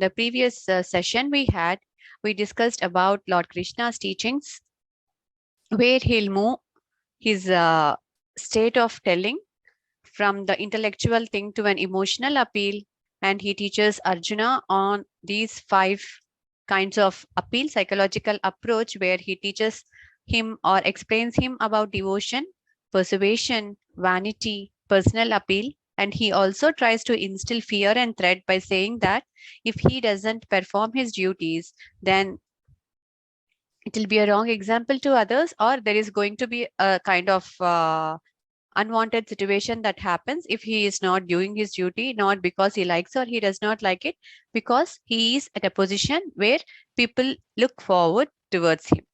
the previous session we discussed about Lord Krishna's teachings, where he'll move his state of telling from the intellectual thing to an emotional appeal. And he teaches Arjuna on these 5 kinds of appeal, psychological approach, where he teaches him or explains him about devotion, persuasion, vanity, personal appeal. And he also tries to instill fear and threat by saying that if he doesn't perform his duties, then it will be a wrong example to others, or there is going to be a kind of unwanted situation that happens if he is not doing his duty, not because he likes or he does not like it, because he is at a position where people look forward towards him.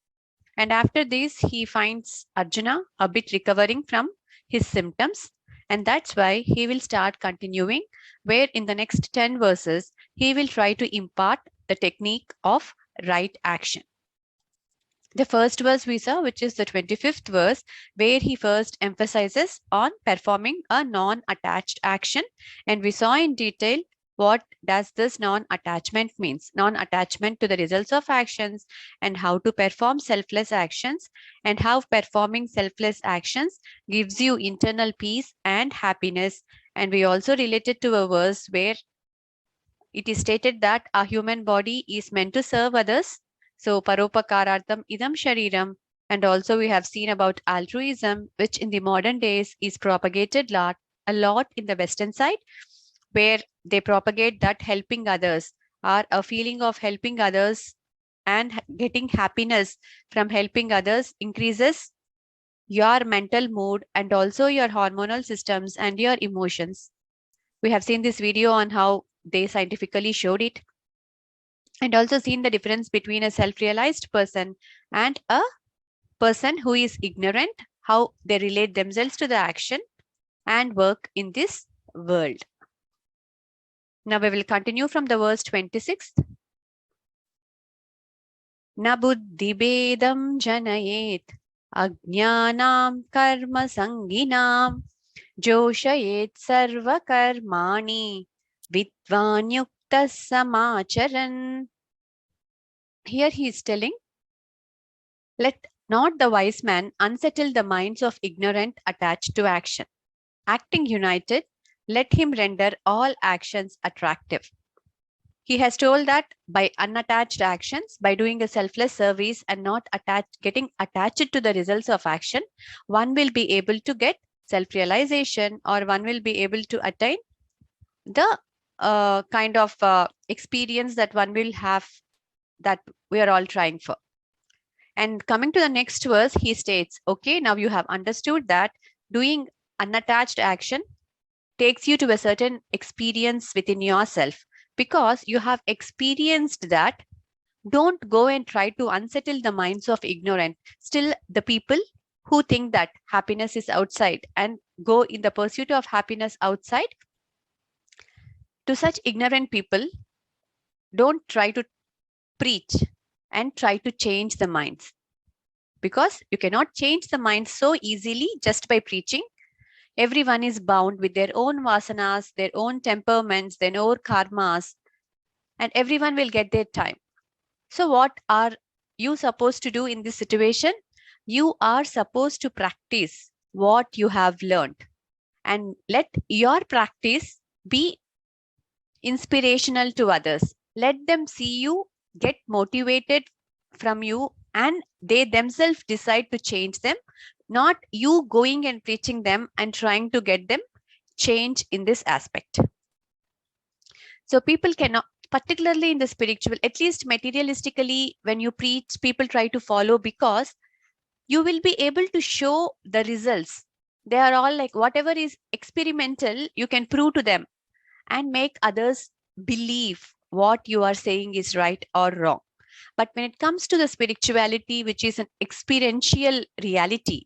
And after this, he finds Arjuna a bit recovering from his symptoms. And that's why he will start continuing, where in the next 10 verses, he will try to impart the technique of right action. The first verse we saw, which is the 25th verse, where he first emphasizes on performing a non-attached action. And we saw in detail what does this non-attachment means, non-attachment to the results of actions, and how to perform selfless actions, and how performing selfless actions gives you internal peace and happiness. And we also related to a verse where it is stated that a human body is meant to serve others. So paropakarartham idam shariram. And also we have seen about altruism, which in the modern days is propagated a lot in the Western side, where they propagate that helping others, or a feeling of helping others and getting happiness from helping others increases your mental mood and also your hormonal systems and your emotions. We have seen this video on how they scientifically showed it, and also seen the difference between a self-realized person and a person who is ignorant, how they relate themselves to the action and work in this world. Now we will continue from the verse 26. Na buddhibedam janayet ajnanam karma sanginam joshayet sarva karmani vidvan yukta samacharan. Here he is telling, let not the wise man unsettle the minds of ignorant attached to action. Acting united, let him render all actions attractive. He has told that by unattached actions, by doing a selfless service and not getting attached to the results of action, one will be able to get self-realization, or one will be able to attain the kind of experience that one will have, that we are all trying for. And coming to the next verse, he states, okay, now you have understood that doing unattached action takes you to a certain experience within yourself. Because you have experienced that, don't go and try to unsettle the minds of ignorant. Still, the people who think that happiness is outside and go in the pursuit of happiness outside, to such ignorant people, don't try to preach and try to change the minds. Because you cannot change the mind so easily just by preaching. Everyone is bound with their own vasanas, their own temperaments, their own karmas, and everyone will get their time. So what are you supposed to do in this situation? You are supposed to practice what you have learned, and let your practice be inspirational to others. Let them see you, get motivated from you, and they themselves decide to change them. Not you going and preaching them and trying to get them change in this aspect. So people cannot, particularly in the spiritual, at least materialistically, when you preach, people try to follow because you will be able to show the results. They are all like, whatever is experimental, you can prove to them and make others believe what you are saying is right or wrong. But when it comes to the spirituality, which is an experiential reality,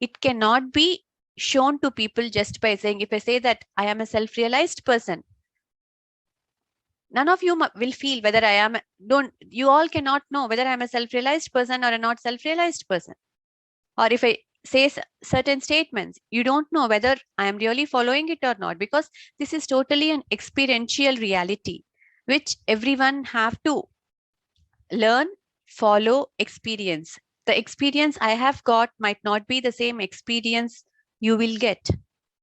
it cannot be shown to people just by saying, if I say that I am a self-realized person, none of you will feel whether I am, you all cannot know whether I am a self-realized person or a not self-realized person. Or if I say certain statements, you don't know whether I am really following it or not, because this is totally an experiential reality. which everyone have to learn, follow, experience. The experience I have got might not be the same experience you will get.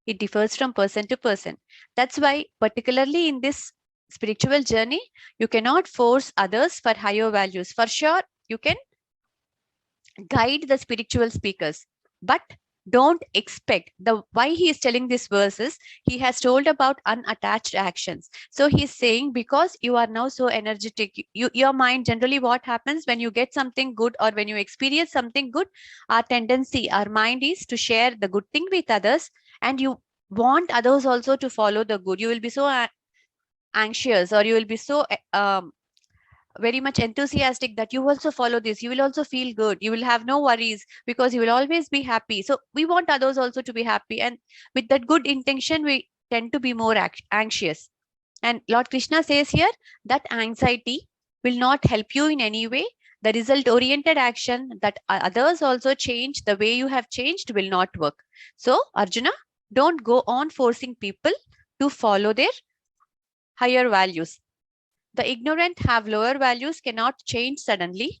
It differs from person to person. That's why, particularly in this spiritual journey, you cannot force others for higher values. For sure, you can guide the spiritual speakers, but don't expect the why he is telling this verses. He has told about unattached actions. So he's saying, because you are now so energetic, your mind, generally what happens when you get something good or when you experience something good, our tendency, our mind is to share the good thing with others, and you want others also to follow the good. You will be so anxious, or you will be so very much enthusiastic that you also follow this, you will also feel good, you will have no worries because you will always be happy. So we want others also to be happy, and with that good intention we tend to be more anxious. And Lord Krishna says here that anxiety will not help you in any way. The result oriented action that others also change the way you have changed will not work. So Arjuna, don't go on forcing people to follow their higher values. The ignorant have lower values, cannot change suddenly.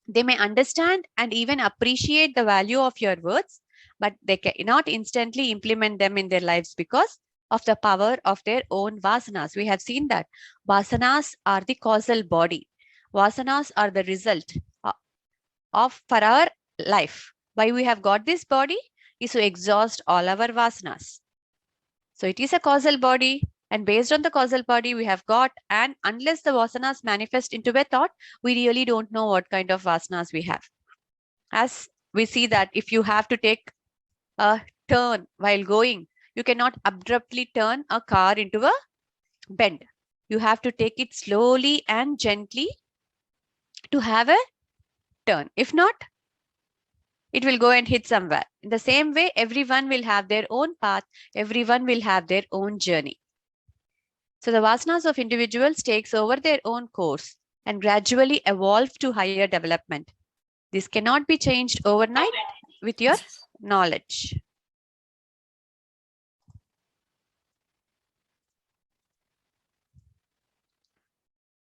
They may understand and even appreciate the value of your words, but they cannot instantly implement them in their lives because of the power of their own vasanas. We have seen that vasanas are the causal body. Vasanas are the result of for our life. Why we have got this body is to exhaust all our vasanas. So it is a causal body, and based on the causal body we have got, and unless the vasanas manifest into a thought, we really don't know what kind of vasanas we have. As we see that if you have to take a turn while going, you cannot abruptly turn a car into a bend. You have to take it slowly and gently to have a turn. If not, it will go and hit somewhere. In the same way, everyone will have their own path, everyone will have their own journey. So the vasanas of individuals takes over their own course and gradually evolve to higher development. This cannot be changed overnight with your knowledge.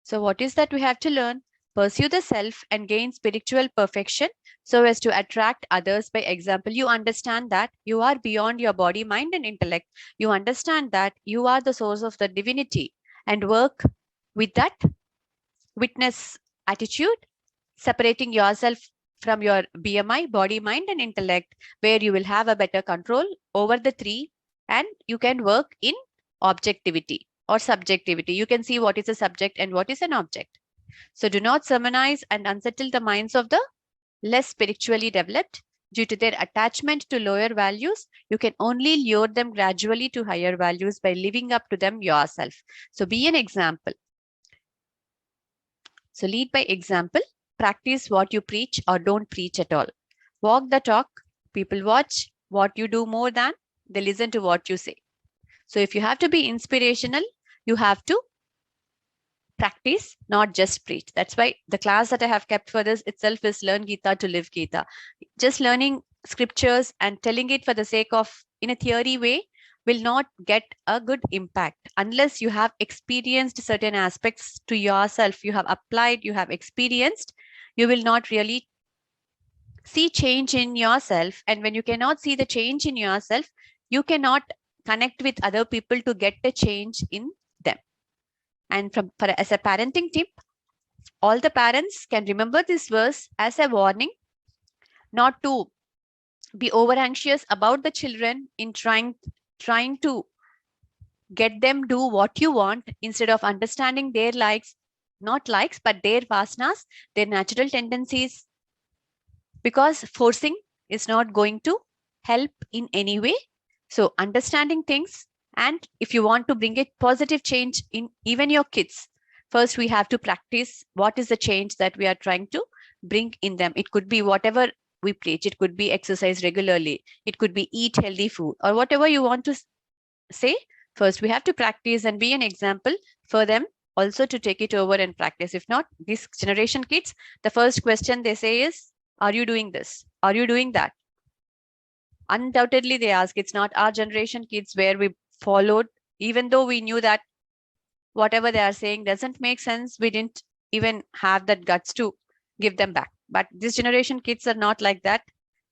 So what is that we have to learn? Pursue the self and gain spiritual perfection so as to attract others by example. You understand that you are beyond your body, mind, and intellect. You understand that you are the source of the divinity, and work with that witness attitude, separating yourself from your BMI, body, mind, and intellect, where you will have a better control over the three, and you can work in objectivity or subjectivity. You can see what is a subject and what is an object. So do not sermonize and unsettle the minds of the less spiritually developed due to their attachment to lower values. You can only lure them gradually to higher values by living up to them yourself. So be an example. So lead by example, practice what you preach or don't preach at all. Walk the talk, people watch what you do more than they listen to what you say. So if you have to be inspirational, you have to practice, not just preach. That's why the class that I have kept for this itself is Learn Gita to Live Gita. Just learning scriptures and telling it for the sake of in a theory way will not get a good impact unless you have experienced certain aspects to yourself. You have applied, you have experienced, you will not really see change in yourself. And when you cannot see the change in yourself, you cannot connect with other people to get a change in them. And as a parenting tip, all the parents can remember this verse as a warning not to be over anxious about the children in trying to get them do what you want, instead of understanding their likes, not likes, but their vasanas, their natural tendencies, because forcing is not going to help in any way. So understanding things, and if you want to bring a positive change in even your kids, first we have to practice what is the change that we are trying to bring in them. It could be whatever we preach, it could be exercise regularly, it could be eat healthy food, or whatever you want to say. First we have to practice and be an example for them also to take it over and practice. If not, this generation kids, the first question they say is, are you doing this? Are you doing that? Undoubtedly they ask. It's not our generation kids where we followed, even though we knew that whatever they are saying doesn't make sense, we didn't even have that guts to give them back. But this generation kids are not like that.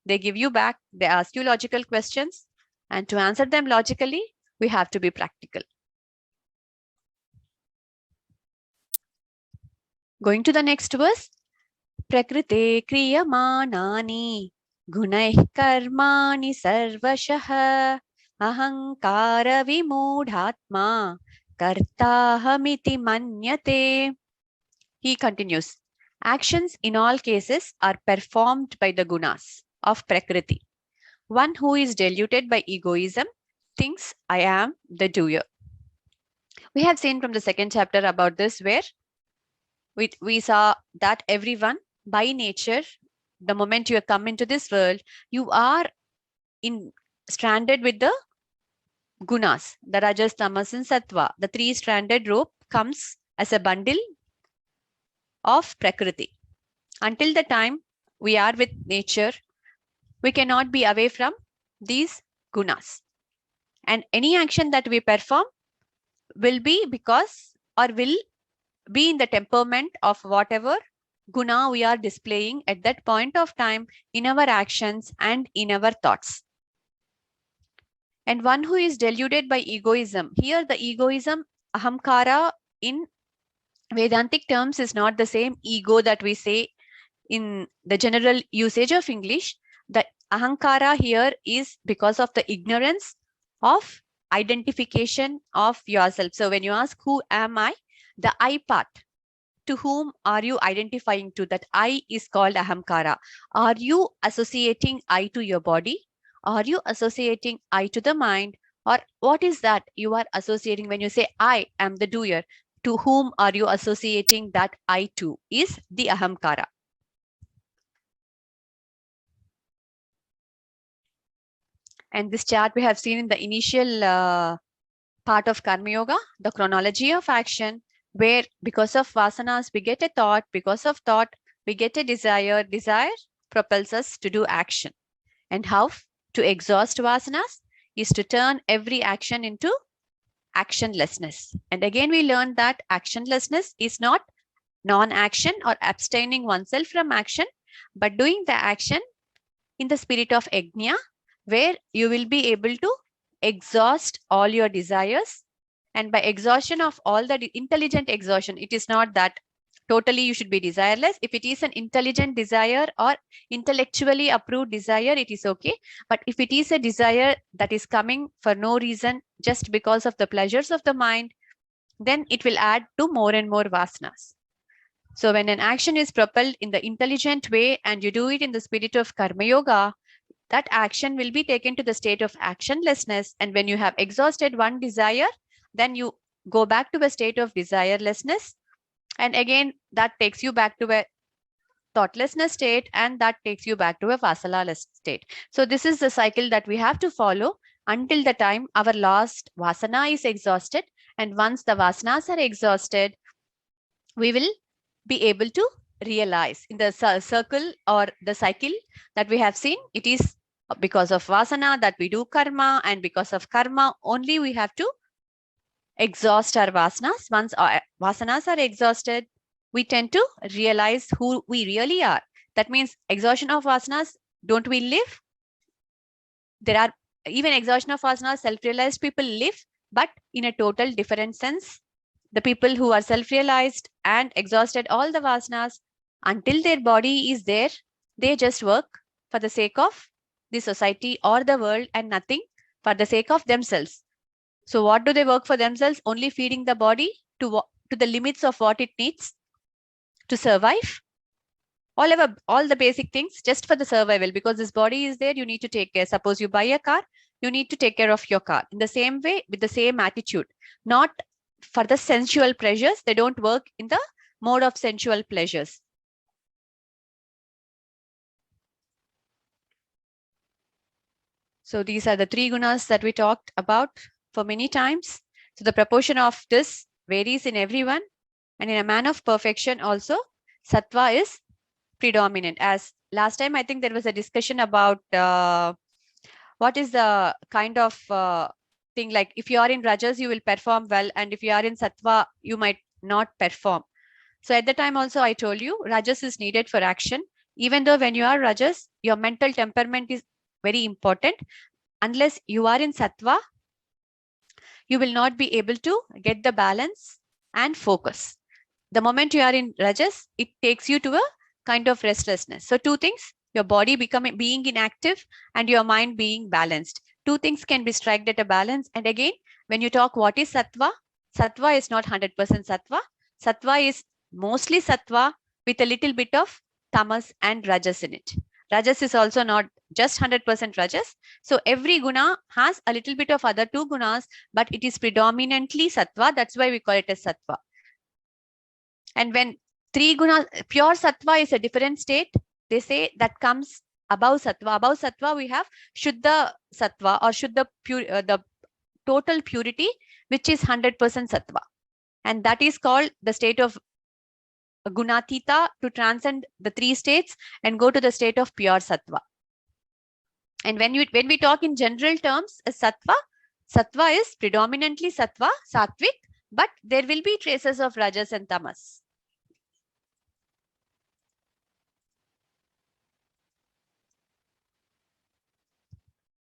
They give you back, they ask you logical questions, and to answer them logically, we have to be practical. Going to the next verse. Prakrite kriyamanani gunaih karmani sarvashah ahankara vimudhatma kartahamiti manyate. He continues, actions in all cases are performed by the gunas of Prakriti. One who is deluded by egoism thinks I am the doer. We have seen from the second chapter about this, where we saw that everyone by nature, the moment you come into this world, you are stranded with the gunas, the rajas, tamas, and sattva. The three-stranded rope comes as a bundle of Prakriti. Until the time we are with nature, we cannot be away from these gunas. And any action that we perform will be because, or will be in the temperament of whatever guna we are displaying at that point of time in our actions and in our thoughts. And one who is deluded by egoism, here the egoism, ahamkara, in Vedantic terms is not the same ego that we say in the general usage of English. The ahankara here is because of the ignorance of identification of yourself. So when you ask who am I, the I part, to whom are you identifying to? That I is called ahamkara. Are you associating I to your body? Are you associating I to the mind? Or what is that you are associating when you say I am the doer? To whom are you associating that I to? Is the ahamkara. And this chart we have seen in the initial part of Karma Yoga, the chronology of action, where because of vasanas we get a thought, because of thought we get a desire, desire propels us to do action. And how to exhaust vasanas is to turn every action into actionlessness. And again we learned that actionlessness is not non-action or abstaining oneself from action, but doing the action in the spirit of yajna, where you will be able to exhaust all your desires. And by exhaustion of all the intelligent exhaustion, it is not that totally you should be desireless. If it is an intelligent desire or intellectually approved desire, it is okay. But if it is a desire that is coming for no reason, just because of the pleasures of the mind, then it will add to more and more vasanas. So when an action is propelled in the intelligent way and you do it in the spirit of karma yoga, that action will be taken to the state of actionlessness. And when you have exhausted one desire, then you go back to a state of desirelessness. And again, that takes you back to a thoughtlessness state, and that takes you back to a vasana-less state. So this is the cycle that we have to follow until the time our last vasana is exhausted. And once the vasanas are exhausted, we will be able to realize in the circle or the cycle that we have seen. It is because of vasana that we do karma, and because of karma only we have to exhaust our vasanas. Once our vasanas are exhausted, we tend to realize who we really are. That means exhaustion of vasanas, don't we live? There are even exhaustion of vasanas, self-realized people live, but in a total different sense. The people who are self-realized and exhausted all the vasanas, until their body is there, they just work for the sake of the society or the world and nothing for the sake of themselves. So what do they work for themselves? Only feeding the body to the limits of what it needs to survive. All the basic things just for the survival, because this body is there, you need to take care. Suppose you buy a car, you need to take care of your car. In the same way, with the same attitude, not for the sensual pleasures. They don't work in the mode of sensual pleasures. So these are the three gunas that we talked about for many times. So the proportion of this varies in everyone, and in a man of perfection also, sattva is predominant. As last time, I think there was a discussion about what is the kind of thing like if you are in Rajas, you will perform well. And if you are in Sattva, you might not perform. So at the time also I told you, Rajas is needed for action. Even though when you are Rajas, your mental temperament is very important. Unless you are in Sattva, you will not be able to get the balance and focus. The moment you are in Rajas, it takes you to a kind of restlessness. So two things, your body being inactive and your mind being balanced. Two things can be struck at a balance. And again, when you talk what is Sattva, Sattva is not 100% Sattva. Sattva is mostly Sattva with a little bit of Tamas and Rajas in it. Rajas is also not just 100% Rajas. So every guna has a little bit of other two gunas, but it is predominantly Sattva. That's why we call it as Sattva. And when three gunas, pure Sattva is a different state. They say that comes above Sattva. Above Sattva, we have Shuddha Sattva or Shuddha the total purity, which is 100% Sattva. And that is called the state of Gunatita, to transcend the three states and go to the state of pure Sattva. And when we talk in general terms, Sattva is predominantly Sattva, Sattvic, but there will be traces of Rajas and Tamas.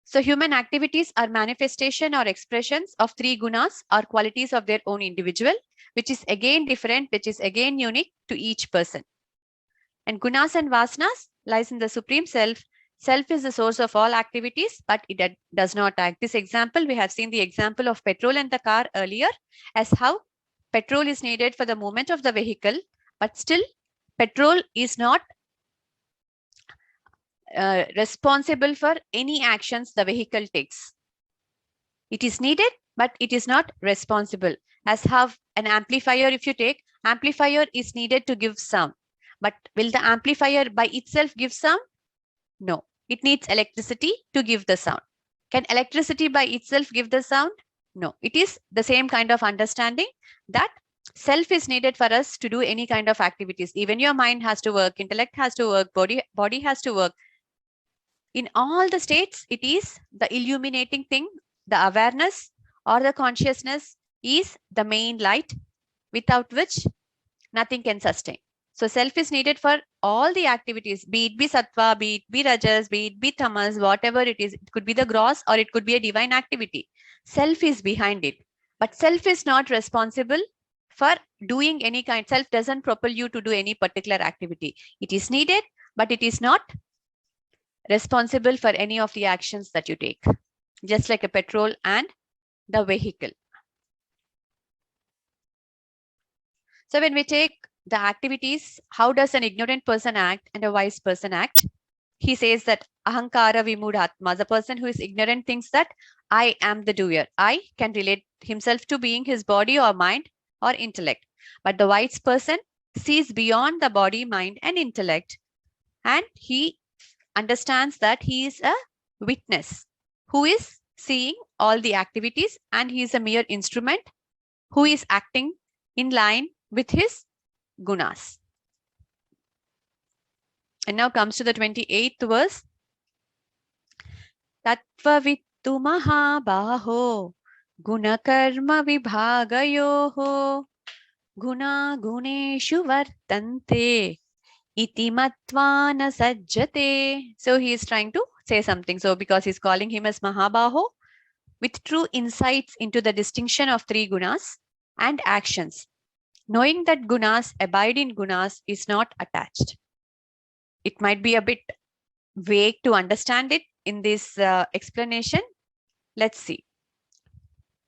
So human activities are manifestation or expressions of three gunas or qualities of their own individual, which is again different, which is again unique to each person. And gunas and vasanas lies in the Supreme Self. Self is the source of all activities, but it does not act. This example, we have seen the example of petrol and the car earlier, as how petrol is needed for the movement of the vehicle, but still petrol is not responsible for any actions the vehicle takes. It is needed, but it is not responsible. As have an amplifier, if you take, amplifier is needed to give sound. But will the amplifier by itself give sound? No. It needs electricity to give the sound. Can electricity by itself give the sound? No. It is the same kind of understanding that self is needed for us to do any kind of activities. Even your mind has to work, intellect has to work, body has to work. In all the states, it is the illuminating thing, the awareness or the consciousness is the main light, without which nothing can sustain. So self is needed for all the activities, be it be Sattva, be it be Rajas, be it be Tamas, whatever it is. It could be the gross or it could be a divine activity. Self is behind it, but self is not responsible for doing any kind. Self doesn't propel you to do any particular activity. It is needed, but it is not responsible for any of the actions that you take, just like a petrol and the vehicle. So when we take the activities, how does an ignorant person act and a wise person act? He says that ahankara vimudhatma, the person who is ignorant thinks that I am the doer. I can relate himself to being his body or mind or intellect. But the wise person sees beyond the body, mind and intellect, and he understands that he is a witness who is seeing all the activities, and he is a mere instrument who is acting in line with his gunas. And now comes to the 28th verse. Tattva vittu mahabaho gunakarma vibhagayoho guna guneshu vartante iti matvana sajjate. So he is trying to say something. So because he's calling him as Mahabaho, with true insights into the distinction of three gunas and actions, knowing that gunas abide in gunas is not attached. It might be a bit vague to understand it in this explanation. Let's see.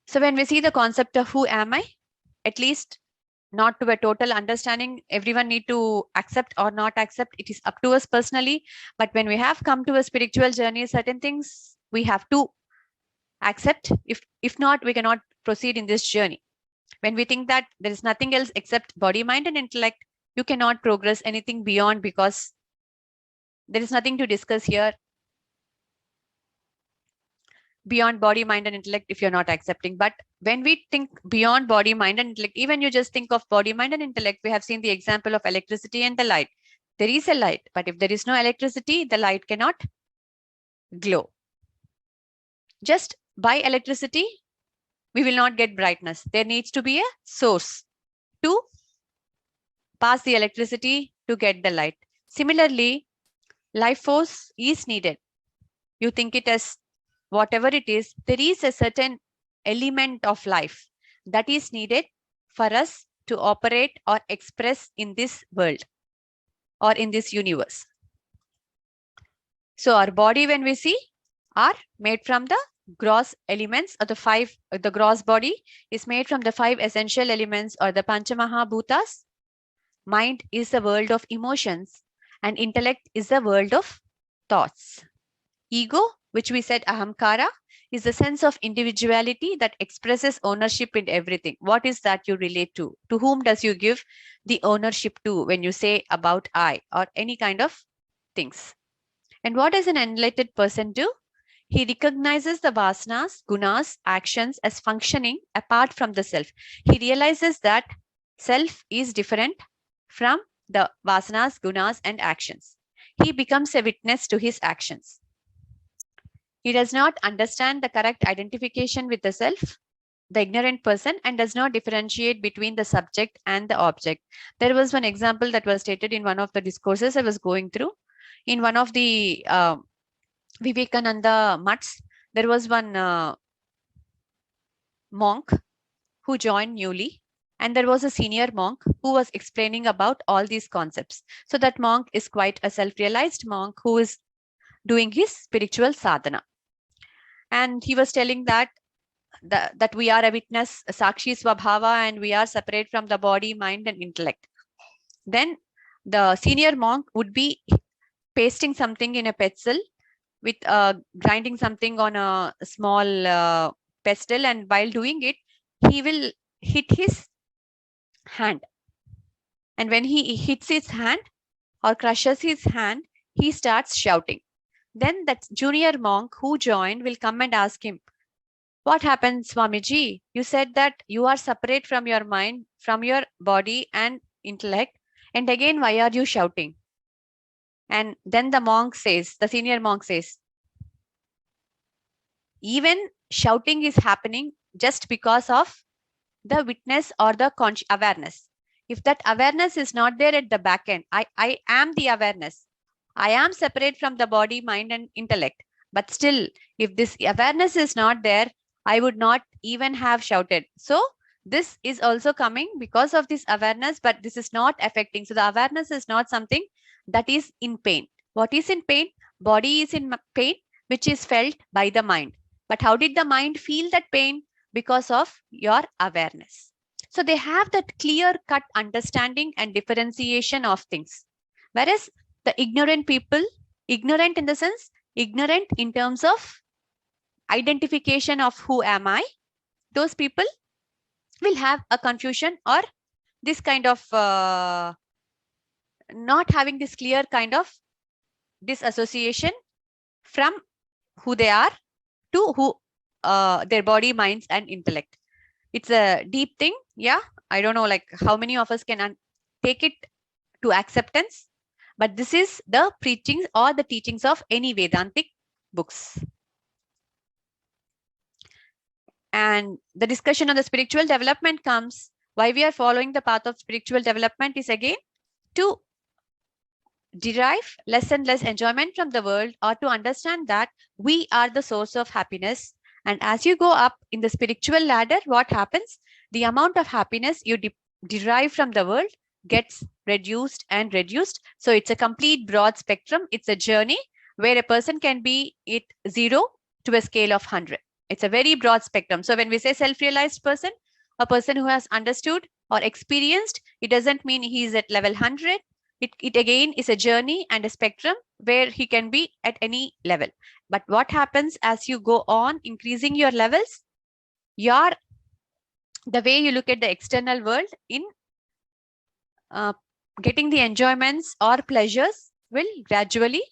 So when we see the concept of who am I, at least not to a total understanding, everyone need to accept or not accept. It is up to us personally. But when we have come to a spiritual journey, certain things we have to accept. If not, we cannot proceed in this journey. When we think that there is nothing else except body, mind and intellect, you cannot progress anything beyond, because there is nothing to discuss here beyond body, mind and intellect if you're not accepting. But when we think beyond body, mind and intellect, even you just think of body, mind and intellect, we have seen the example of electricity and the light. There is a light, but if there is no electricity, the light cannot glow. Just by electricity, we will not get brightness. There needs to be a source to pass the electricity to get the light. Similarly, life force is needed. You think it as whatever it is, there is a certain element of life that is needed for us to operate or express in this world or in this universe. So our body, when we see, are made from the gross elements, or the gross body is made from the 5 essential elements or the Panchamahabhutas. Mind is the world of emotions and intellect is the world of thoughts. Ego, which we said ahamkara, is the sense of individuality that expresses ownership in everything. What is that you relate to? To whom does you give the ownership to when you say about I or any kind of things? And what does an enlightened person do? He recognizes the vasanas, gunas, actions as functioning apart from the self. He realizes that self is different from the vasanas, gunas, and actions. He becomes a witness to his actions. He does not understand the correct identification with the self, the ignorant person, and does not differentiate between the subject and the object. There was one example that was stated in one of the discourses I was going through. In one of the Vivekananda mutts, there was one monk who joined newly, and there was a senior monk who was explaining about all these concepts. So that monk is quite a self-realized monk who is doing his spiritual sadhana. And he was telling that we are a witness, a Sakshi Swabhava, and we are separate from the body, mind, and intellect. Then the senior monk would be pasting something in a pencil with grinding something on a small pestle, and while doing it, he will hit his hand. And when he hits his hand or crushes his hand, he starts shouting. Then that junior monk who joined will come and ask him, what happened, Swamiji? You said that you are separate from your mind, from your body and intellect. And again, why are you shouting? And then the senior monk says, even shouting is happening just because of the witness or the awareness. If that awareness is not there at the back end, I am the awareness. I am separate from the body, mind, and intellect. But still, if this awareness is not there, I would not even have shouted. So this is also coming because of this awareness, but this is not affecting. So the awareness is not something that is in pain. What is in pain? Body is in pain, which is felt by the mind. But how did the mind feel that pain? Because of your awareness. So they have that clear-cut understanding and differentiation of things. Whereas the ignorant people, ignorant in the sense, ignorant in terms of identification of who am I, those people will have a confusion or this kind of not having this clear kind of disassociation from who they are to who their body, minds, and intellect. It's a deep thing. Yeah, I don't know like how many of us can take it to acceptance, but this is the preachings or the teachings of any Vedantic books. And the discussion on the spiritual development comes, why we are following the path of spiritual development is again to derive less and less enjoyment from the world, or to understand that we are the source of happiness. And as you go up in the spiritual ladder, what happens? The amount of happiness you derive from the world gets reduced and reduced. So it's a complete broad spectrum. It's a journey where a person can be at 0 to a scale of 100. It's a very broad spectrum. So when we say self-realized person, a person who has understood or experienced, it doesn't mean he is at level 100. It again is a journey and a spectrum where he can be at any level. But what happens as you go on increasing your levels, the way you look at the external world in getting the enjoyments or pleasures will gradually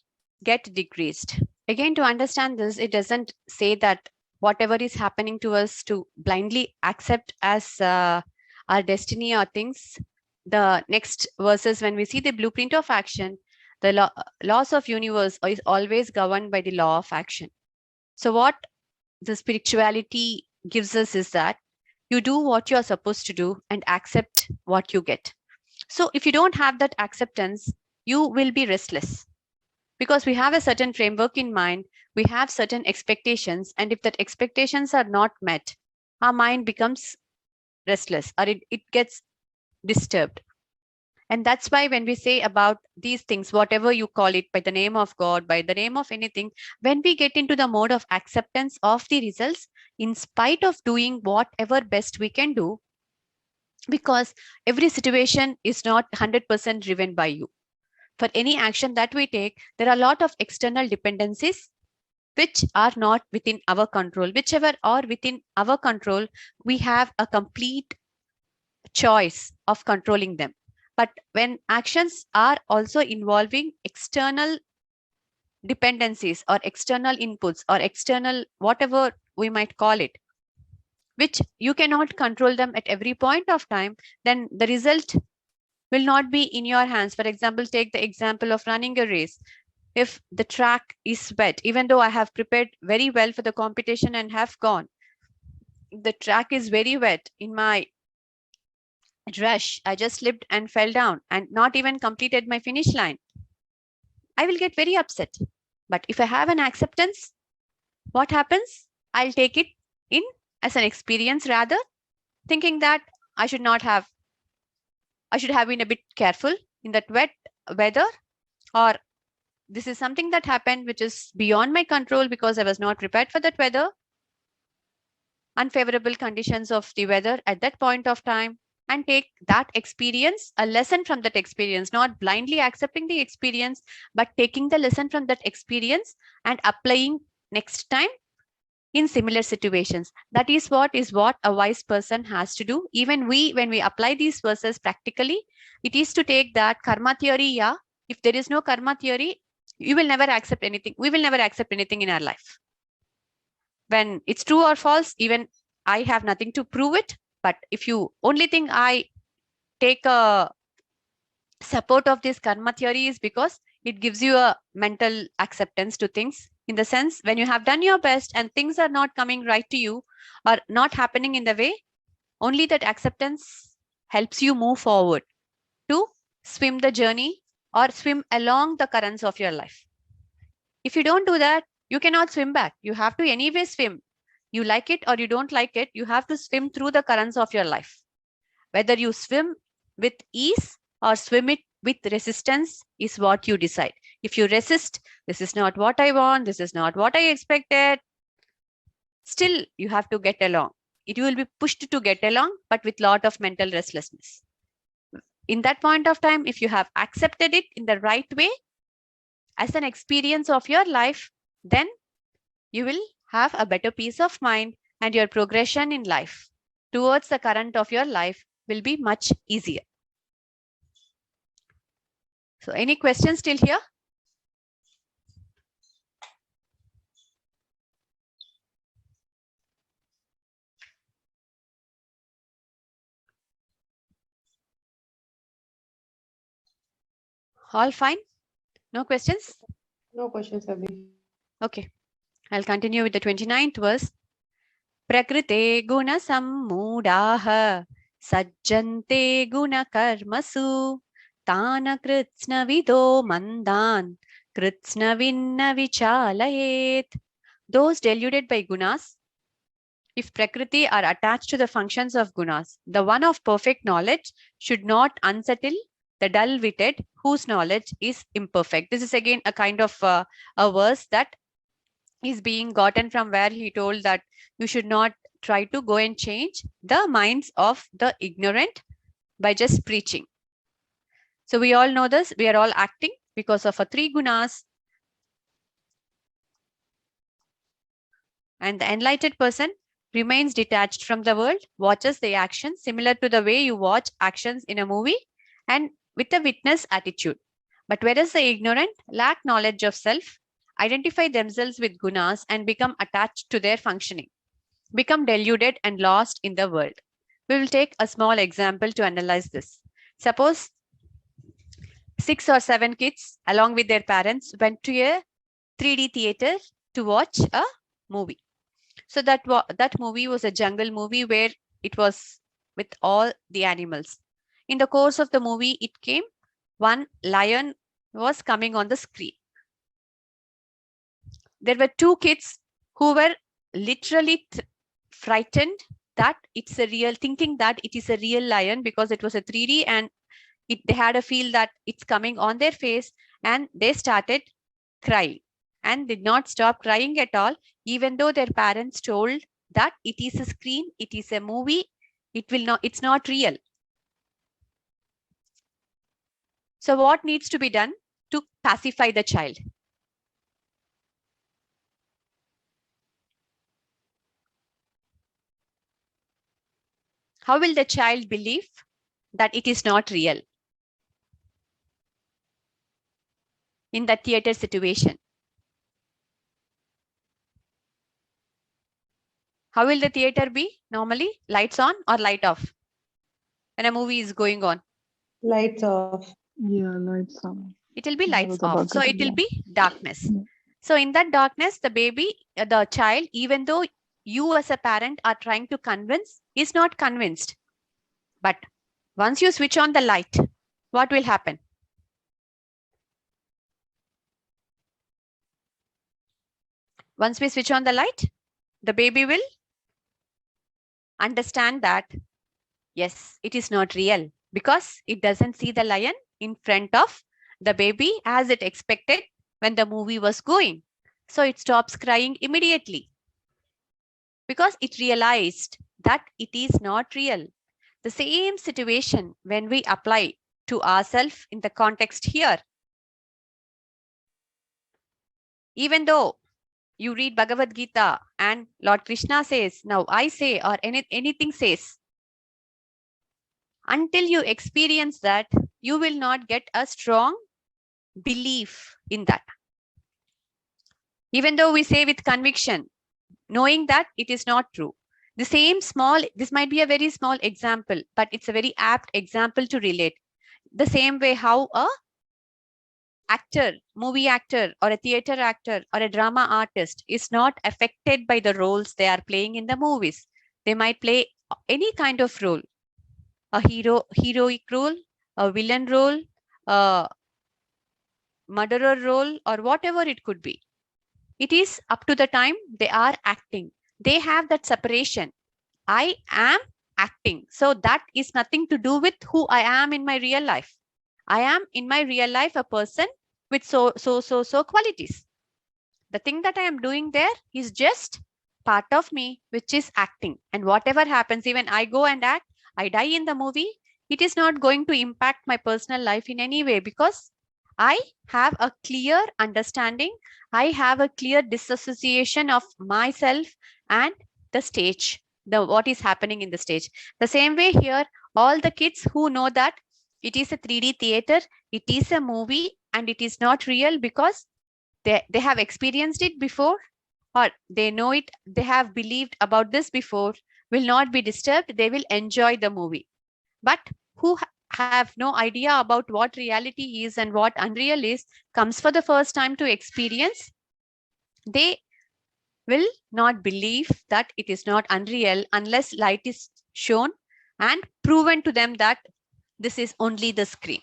get decreased. Again, to understand this, it doesn't say that whatever is happening to us to blindly accept as our destiny or things. The next verses, when we see the blueprint of action, the laws of universe is always governed by the law of action. So what the spirituality gives us is that you do what you are supposed to do and accept what you get. So if you don't have that acceptance, you will be restless, because we have a certain framework in mind, we have certain expectations, and if that expectations are not met, our mind becomes restless, or it gets disturbed. And that's why when we say about these things, whatever you call it, by the name of God, by the name of anything, when we get into the mode of acceptance of the results, in spite of doing whatever best we can do, because every situation is not 100% driven by you. For any action that we take, there are a lot of external dependencies which are not within our control. Whichever are within our control, we have a complete choice of controlling them. But when actions are also involving external dependencies or external inputs or external whatever we might call it, which you cannot control them at every point of time, then the result will not be in your hands. For example, take the example of running a race. If the track is wet, even though I have prepared very well for the competition and have gone, the track is very wet, in my rush, I just slipped and fell down and not even completed my finish line, I will get very upset. But if I have an acceptance, what happens? I'll take it in as an experience, rather thinking that I should have been a bit careful in that wet weather, or this is something that happened which is beyond my control because I was not prepared for that weather, unfavorable conditions of the weather at that point of time, and take that experience, a lesson from that experience, not blindly accepting the experience, but taking the lesson from that experience and applying next time in similar situations. That is what a wise person has to do. Even we, when we apply these verses practically, it is to take that karma theory. Yeah, if there is no karma theory, you will never accept anything. We will never accept anything in our life. When it's true or false, even I have nothing to prove it. But if you only think I take a support of this karma theory, is because it gives you a mental acceptance to things, in the sense when you have done your best and things are not coming right to you or not happening in the way, only that acceptance helps you move forward to swim the journey or swim along the currents of your life. If you don't do that, you cannot swim back. You have to anyway swim. You like it or you don't like it, you have to swim through the currents of your life. Whether you swim with ease or swim it with resistance is what you decide. If you resist, this is not what I want, this is not what I expected, still you have to get along. It will be pushed to get along, but with lot of mental restlessness. In that point of time, if you have accepted it in the right way as an experience of your life, then you will have a better peace of mind, and your progression in life towards the current of your life will be much easier. So any questions still here? All fine? No questions? No questions, Abhi. Okay. I'll continue with the 29th verse. Prakrite guna sammudaha sajjante guna karmasu tana kritsna vido mandan kritsna vinna vichalayet. Those deluded by gunas, if prakriti are attached to the functions of gunas, the one of perfect knowledge should not unsettle the dull-witted whose knowledge is imperfect. This is again a kind of a verse that is being gotten from where he told that you should not try to go and change the minds of the ignorant by just preaching. So we all know this, we are all acting because of our three gunas, and the enlightened person remains detached from the world, watches the actions similar to the way you watch actions in a movie and with a witness attitude. But whereas the ignorant lack knowledge of self, identify themselves with gunas and become attached to their functioning, become deluded and lost in the world. We will take a small example to analyze this. Suppose 6 or 7 kids along with their parents went to a 3D theater to watch a movie. So that movie was a jungle movie where it was with all the animals. In the course of the movie, it came one lion was coming on the screen. There were two kids who were literally frightened that it's a real, thinking that it is a real lion because it was a 3D, and they had a feel that it's coming on their face, and they started crying and did not stop crying at all, even though their parents told that it is a screen, it is a movie, it's not real. So what needs to be done to pacify the child? How will the child believe that it is not real in the theater situation? How will the theater be normally? Lights on or light off when a movie is going on? Lights off. Yeah, lights on. It will be I lights was off. about So to it say, will be darkness. yeah. So in that darkness, the child, even though you as a parent are trying to convince, is not convinced. But once you switch on the light, what will happen? Once we switch on the light, the baby will understand that, yes, it is not real because it doesn't see the lion in front of the baby as it expected when the movie was going. So it stops crying immediately because it realized that it is not real. The same situation when we apply to ourselves in the context here. Even though you read Bhagavad Gita and Lord Krishna says, now I say, or anything says, until you experience that, you will not get a strong belief in that. Even though we say with conviction, knowing that it is not true. The same this might be a very small example, but it's a very apt example to relate. The same way how a actor, movie actor, or a theater actor, or a drama artist is not affected by the roles they are playing in the movies. They might play any kind of role, a heroic role, a villain role, a murderer role, or whatever it could be. It is up to the time they are acting. They have that separation. I am acting. So that is nothing to do with who I am in my real life. I am in my real life a person with so qualities. The thing that I am doing there is just part of me, which is acting. And whatever happens, even I go and act, I die in the movie, it is not going to impact my personal life in any way because I have a clear understanding. I have a clear disassociation of myself and the stage, what is happening in the stage. The same way here, all the kids who know that it is a 3D theater, it is a movie, and it is not real because they have experienced it before, or they know it, they have believed about this before, will not be disturbed. They will enjoy the movie. But who have no idea about what reality is and what unreal is, comes for the first time to experience, they will not believe that it is not unreal unless light is shown and proven to them that this is only the screen.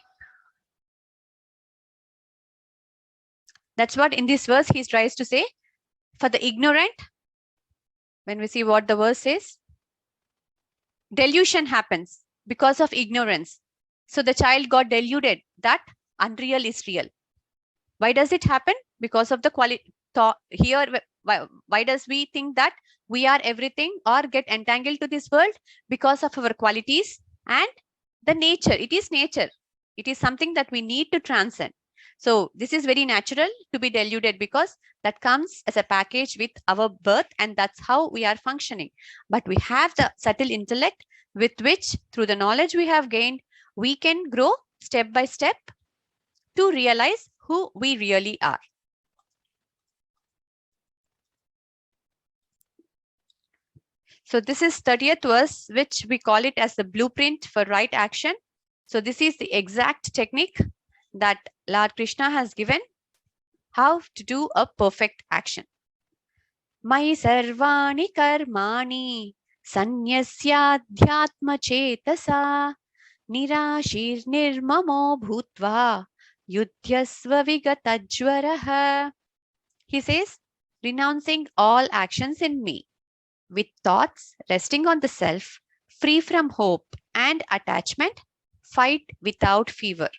That's what in this verse he tries to say. For the ignorant, when we see what the verse says, delusion happens because of ignorance. So the child got deluded that unreal is real. Why does it happen? Because of the quality. Here, why does we think that we are everything or get entangled to this world? Because of our qualities and the nature. It is nature. It is something that we need to transcend. So this is very natural to be deluded because that comes as a package with our birth, and that's how we are functioning. But we have the subtle intellect with which, through the knowledge we have gained, we can grow step by step to realize who we really are. So this is 30th verse, which we call it as the blueprint for right action. So this is the exact technique that Lord Krishna has given, how to do a perfect action. Mai sarvani karmani sanyasyaadhyatma chetasa nirashir nirmamo bhutva yudhyasva vigatajvaraha. He says, renouncing all actions in me, with thoughts resting on the self, free from hope and attachment, fight without fever.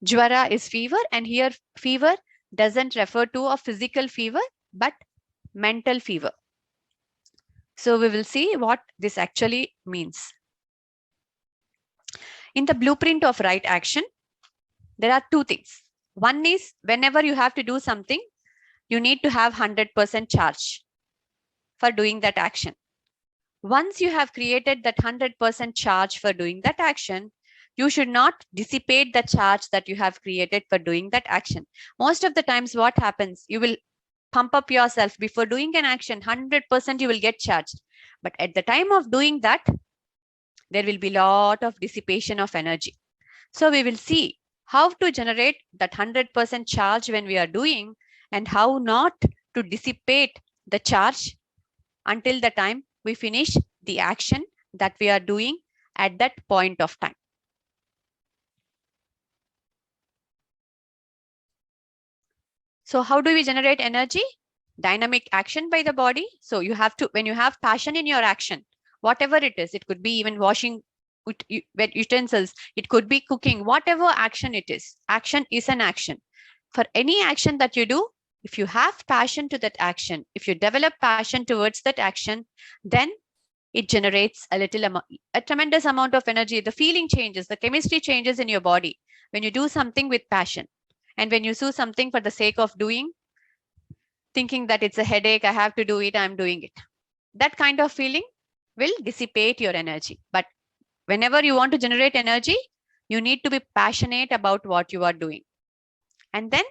Jwara is fever, and here fever doesn't refer to a physical fever, but mental fever. So we will see what this actually means. In the blueprint of right action, there are two things. One is whenever you have to do something, you need to have 100% charge for doing that action. Once you have created that 100% charge for doing that action, you should not dissipate the charge that you have created for doing that action. Most of the times what happens, you will pump up yourself before doing an action, 100% you will get charged. But at the time of doing that, there will be a lot of dissipation of energy. So we will see how to generate that 100% charge when we are doing, and how not to dissipate the charge until the time we finish the action that we are doing at that point of time. So how do we generate energy? Dynamic action by the body. So you have to, when you have passion in your action, whatever it is, it could be even washing utensils, it could be cooking, whatever action it is. Action is an action. For any action that you do, if you have passion to that action, if you develop passion towards that action, then it generates a tremendous amount of energy. The feeling changes, the chemistry changes in your body when you do something with passion. And when you do something for the sake of doing, thinking that it's a headache, I have to do it, I'm doing it, that kind of feeling will dissipate your energy. But whenever you want to generate energy, you need to be passionate about what you are doing. And then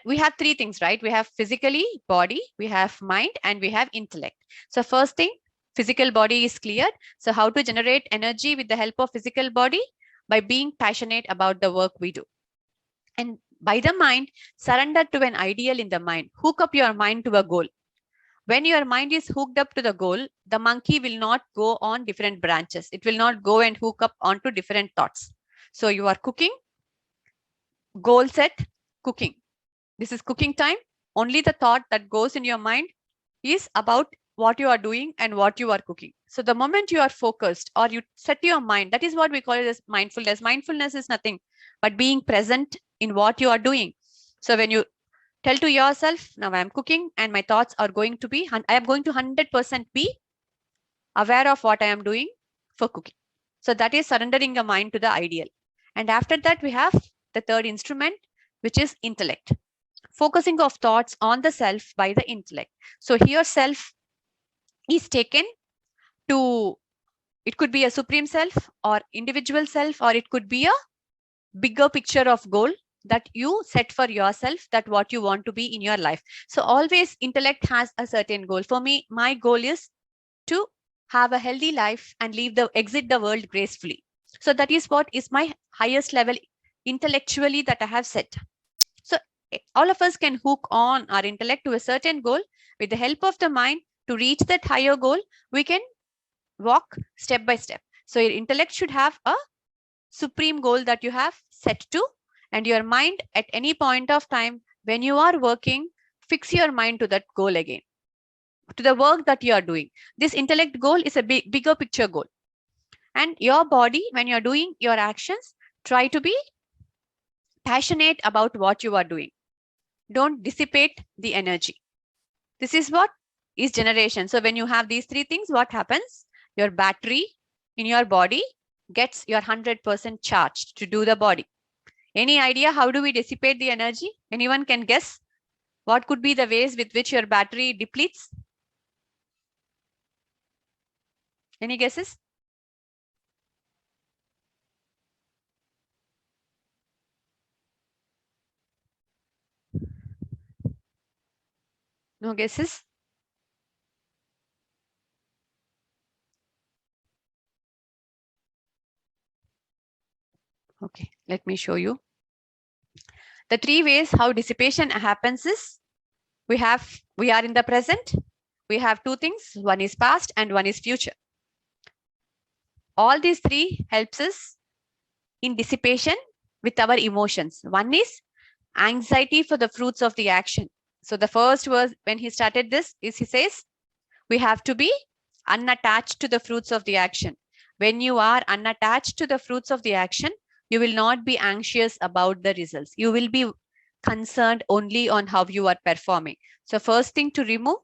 we have three things, right? We have physically body, we have mind, and we have intellect. So first thing, physical body is cleared. So how to generate energy with the help of physical body? By being passionate about the work we do. And by the mind, surrender to an ideal in the mind. Hook up your mind to a goal. When your mind is hooked up to the goal, the monkey will not go on different branches. It will not go and hook up onto different thoughts. So you are cooking, goal set, cooking. This is cooking time. Only the thought that goes in your mind is about what you are doing and what you are cooking. So the moment you are focused or you set your mind, that is what we call it as mindfulness. Mindfulness is nothing but being present in what you are doing. So when you tell to yourself, now I am cooking and my thoughts are going to be, I am going to 100% be aware of what I am doing for cooking. So that is surrendering the mind to the ideal. And after that, we have the third instrument, which is intellect. Focusing of thoughts on the self by the intellect. So here self is taken to, it could be a supreme self or individual self, or it could be a bigger picture of goal that you set for yourself, that what you want to be in your life. So always intellect has a certain goal. For me, my goal is to have a healthy life and exit the world gracefully. So that is what is my highest level intellectually that I have set. So all of us can hook on our intellect to a certain goal. With the help of the mind, to reach that higher goal, we can walk step by step. So your intellect should have a supreme goal that you have set to, and your mind at any point of time when you are working, fix your mind to that goal again, to the work that you are doing. This intellect goal is a bigger picture goal. And your body, when you're doing your actions, try to be passionate about what you are doing. Don't dissipate the energy. This is what is generation. So when you have these three things, what happens? Your battery in your body gets your 100% charged to do the body. Any idea how do we dissipate the energy? Anyone can guess what could be the ways with which your battery depletes? Any guesses? No guesses? Okay, let me show you. The three ways how dissipation happens is, we are in the present, We have two things. One is past and one is future. All these three helps us in dissipation with our emotions. One is anxiety for the fruits of the action. So the first was when he started this is he says we have to be unattached to the fruits of the action. When you are unattached to the fruits of the action, you will not be anxious about the results. You will be concerned only on how you are performing. So first thing to remove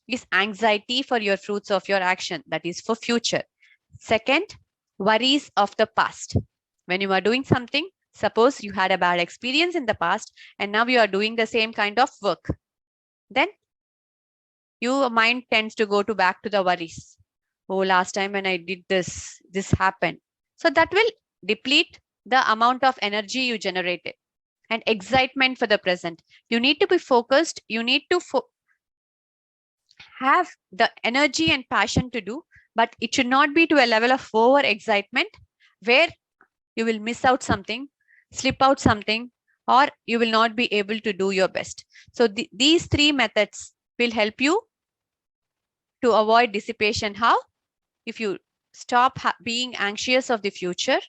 is anxiety for your fruits of your action, that is for future. Second, worries of the past. When you are doing something, suppose you had a bad experience in the past and now you are doing the same kind of work, then your mind tends to go to back to the worries. Oh, last time when I did this, this happened. So that will deplete the amount of energy you generated. And excitement for the present. You need to be focused. You need to have the energy and passion to do, but it should not be to a level of over excitement where you will miss out something, slip out something, or you will not be able to do your best. So these three methods will help you to avoid dissipation. How? If you stop being anxious of the future,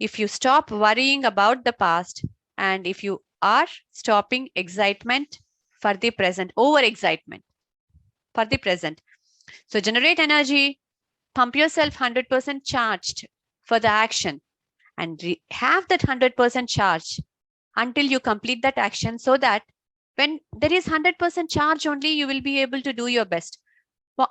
if you stop worrying about the past, and if you are stopping excitement for the present, over excitement for the present. So generate energy, pump yourself 100% charged for the action, and have that 100% charge until you complete that action, so that when there is 100% charge only, you will be able to do your best. Well,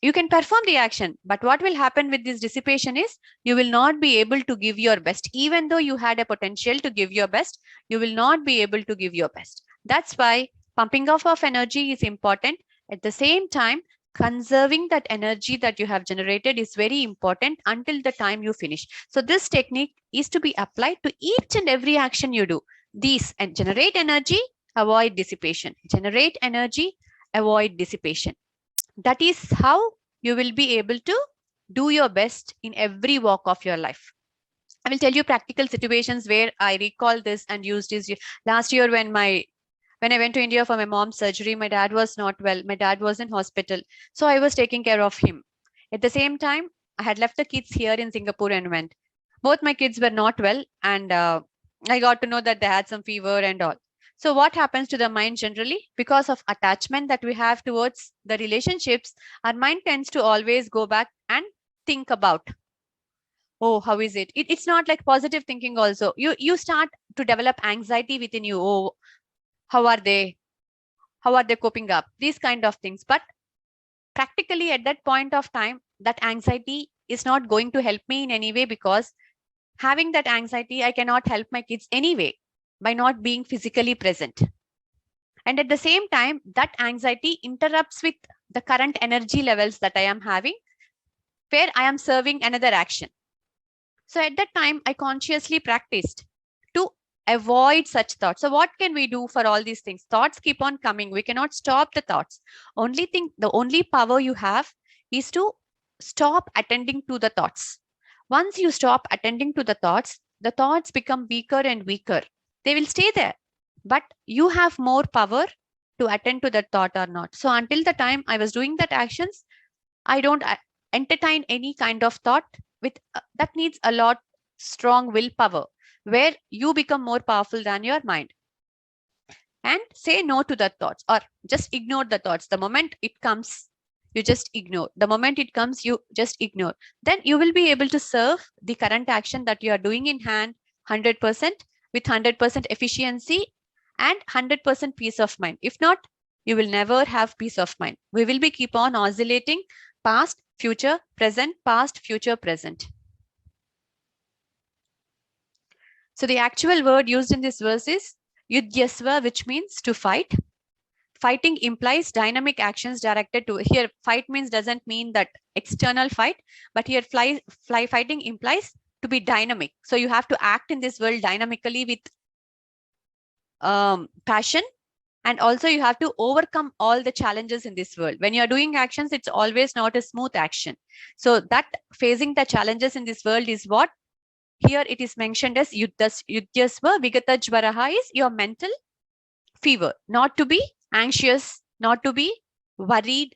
you can perform the action, but what will happen with this dissipation is you will not be able to give your best. Even though you had a potential to give your best, you will not be able to give your best. That's why pumping off of energy is important. At the same time, conserving that energy that you have generated is very important until the time you finish. So this technique is to be applied to each and every action you do. These and generate energy, avoid dissipation. Generate energy, avoid dissipation. That is how you will be able to do your best in every walk of your life. I will tell you practical situations where I recall this and used this. Last year when I went to India for my mom's surgery, my dad was not well. My dad was in hospital. So I was taking care of him. At the same time, I had left the kids here in Singapore and went. Both my kids were not well, and I got to know that they had some fever and all. So what happens to the mind generally? Because of attachment that we have towards the relationships, our mind tends to always go back and think about, oh, how is it? It's not like positive thinking also. You start to develop anxiety within you. Oh, how are they? How are they coping up? These kind of things. But practically at that point of time, that anxiety is not going to help me in any way, because having that anxiety, I cannot help my kids anyway by not being physically present. And at the same time, that anxiety interrupts with the current energy levels that I am having, where I am serving another action. So at that time, I consciously practiced to avoid such thoughts. So what can we do for all these things? Thoughts keep on coming. We cannot stop the thoughts. The only power you have is to stop attending to the thoughts. Once you stop attending to the thoughts become weaker and weaker. They will stay there, but you have more power to attend to that thought or not. So until the time I was doing that actions, I don't entertain any kind of thought with that needs a lot strong willpower, where you become more powerful than your mind. And say no to the thoughts, or just ignore the thoughts. The moment it comes, you just ignore. The moment it comes, you just ignore. Then you will be able to serve the current action that you are doing in hand 100% with 100% efficiency and 100% peace of mind. If not, you will never have peace of mind. We will be keep on oscillating past, future, present, past, future, present. So the actual word used in this verse is yudhyasva, which means to fight. Fighting implies dynamic actions directed to, here fight means doesn't mean that external fight, but here fighting implies to be dynamic. So you have to act in this world dynamically with passion, and also you have to overcome all the challenges in this world. When you're doing actions, it's always not a smooth action. So that facing the challenges in this world is what here it is mentioned as yudhyasva vigata jvaraha, is your mental fever, not to be anxious, not to be worried,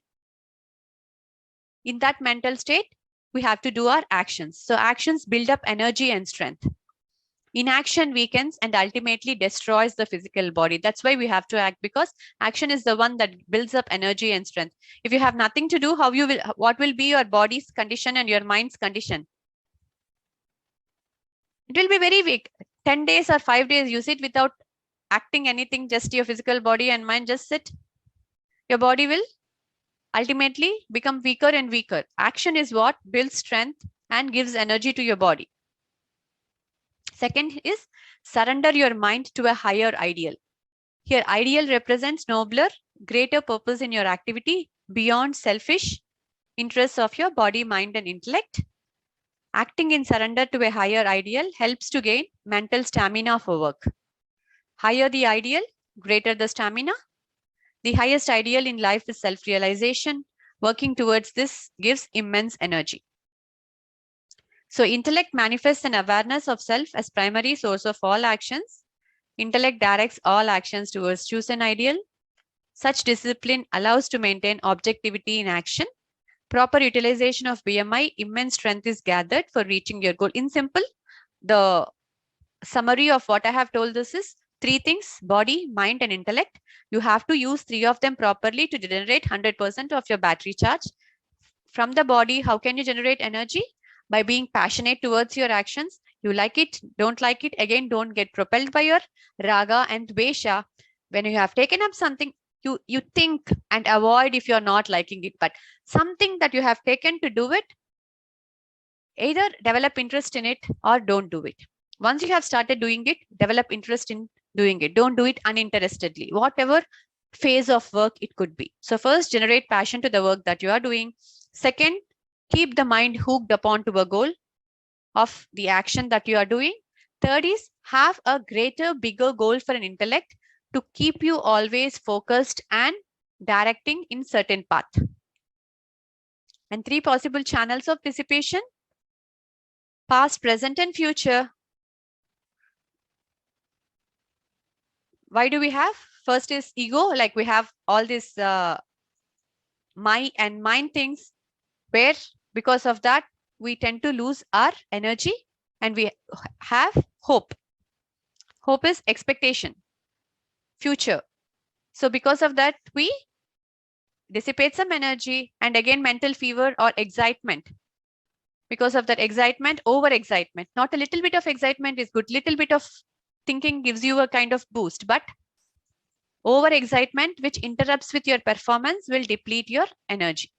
in that mental state, we have to do our actions. So actions build up energy and strength. Inaction weakens and ultimately destroys the physical body. That's why we have to act, because action is the one that builds up energy and strength. If you have nothing to do, what will be your body's condition and your mind's condition? It will be very weak. 10 days or 5 days, you sit without acting anything, just your physical body and mind just sit. Your body will ultimately become weaker and weaker. Action is what builds strength and gives energy to your body. Second is surrender your mind to a higher ideal. Here, ideal represents nobler, greater purpose in your activity beyond selfish interests of your body, mind, and intellect. Acting in surrender to a higher ideal helps to gain mental stamina for work. Higher the ideal, greater the stamina. The highest ideal in life is self-realization. Working towards this gives immense energy. So intellect manifests an awareness of self as primary source of all actions. Intellect directs all actions towards choose an ideal. Such discipline allows to maintain objectivity in action. Proper utilization of BMI, immense strength is gathered for reaching your goal. In simple, the summary of what I have told this is 3 things: body, mind, and intellect. You have to use 3 of them properly to generate 100% of your battery charge. From the body, how can you generate energy? By being passionate towards your actions. You like it, don't like it, again, don't get propelled by your raga and dvesha. When you have taken up something, you think and avoid if you're not liking it, but something that you have taken to do it, either develop interest in it or don't do it. Once you have started doing it, develop interest in doing it. Don't do it uninterestedly, whatever phase of work it could be. So first, generate passion to the work that you are doing. Second, keep the mind hooked upon to a goal of the action that you are doing. Third is have a greater, bigger goal for an intellect to keep you always focused and directing in certain path. And 3 possible channels of dissipation: past, present, and future. Why do we have? First is ego, like we have all this my and mine things, where because of that we tend to lose our energy, and we have hope. Hope is expectation, future. So because of that, we dissipate some energy, and again mental fever or excitement. Because of that excitement, over excitement, not a little bit of excitement is good. Little bit of thinking gives you a kind of boost, but over excitement which interrupts with your performance will deplete your energy.